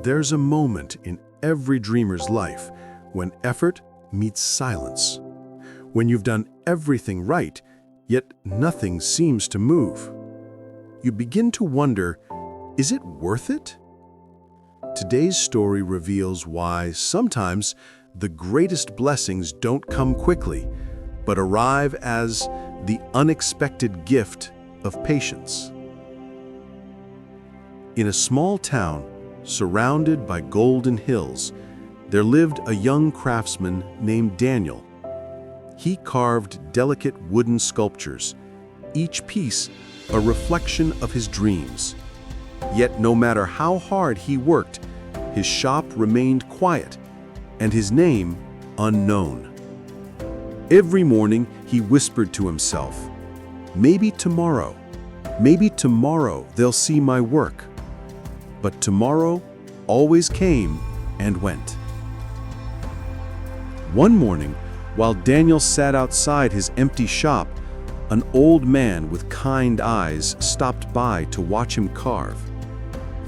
There's a moment in every dreamer's life when effort meets silence. When you've done everything right, yet nothing seems to move. You begin to wonder, is it worth it? Today's story reveals why sometimes the greatest blessings don't come quickly, but arrive as the unexpected gift of patience. In a small town, surrounded by golden hills, there lived a young craftsman named Daniel. He carved delicate wooden sculptures, each piece a reflection of his dreams. Yet no matter how hard he worked, his shop remained quiet, and his name unknown. Every morning he whispered to himself, maybe tomorrow they'll see my work. But tomorrow always came and went. One morning, while Daniel sat outside his empty shop, an old man with kind eyes stopped by to watch him carve.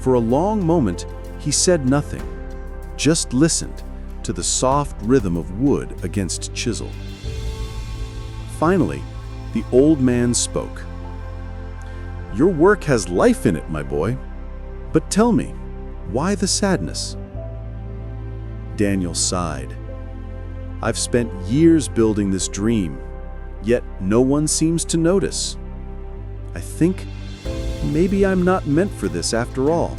For a long moment, he said nothing, just listened to the soft rhythm of wood against chisel. Finally, the old man spoke. "Your work has life in it, my boy. But tell me, why the sadness?" Daniel sighed. "I've spent years building this dream, yet no one seems to notice. I think maybe I'm not meant for this after all."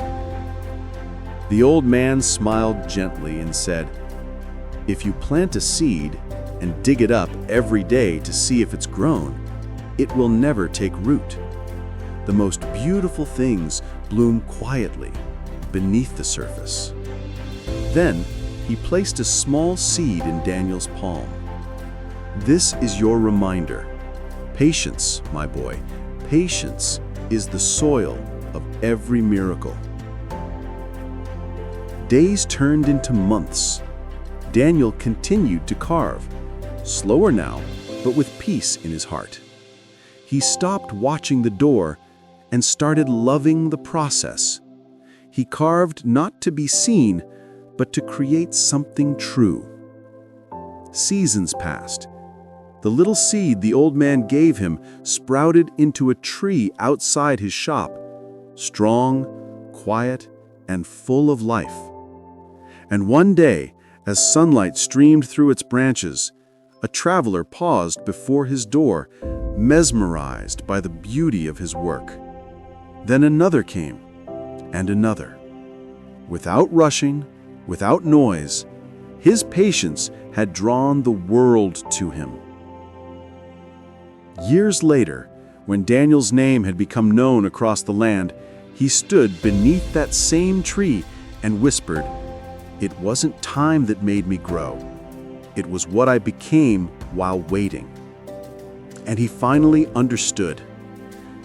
The old man smiled gently and said, "If you plant a seed and dig it up every day to see if it's grown, it will never take root. The most beautiful things bloom quietly beneath the surface." Then he placed a small seed in Daniel's palm. "This is your reminder. Patience, my boy, patience is the soil of every miracle." Days turned into months. Daniel continued to carve, slower now, but with peace in his heart. He stopped watching the door and started loving the process. He carved not to be seen, but to create something true. Seasons passed. The little seed the old man gave him sprouted into a tree outside his shop, strong, quiet, and full of life. And one day, as sunlight streamed through its branches, a traveler paused before his door, mesmerized by the beauty of his work. Then another came, and another. Without rushing, without noise, his patience had drawn the world to him. Years later, when Daniel's name had become known across the land, he stood beneath that same tree and whispered, "It wasn't time that made me grow. It was what I became while waiting." And he finally understood.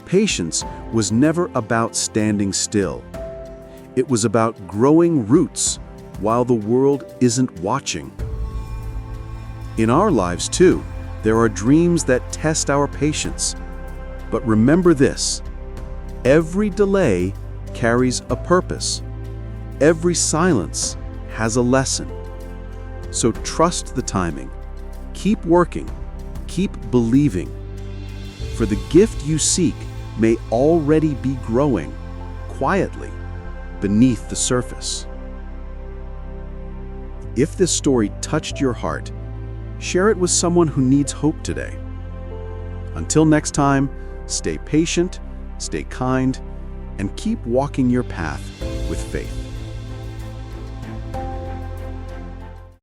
Patience was never about standing still. It was about growing roots while the world isn't watching. In our lives, too, there are dreams that test our patience. But remember this: every delay carries a purpose. Every silence has a lesson. So trust the timing. Keep working. Keep believing. For the gift you seek may already be growing quietly beneath the surface. If this story touched your heart, share it with someone who needs hope today. Until next time, stay patient, stay kind, and keep walking your path with faith.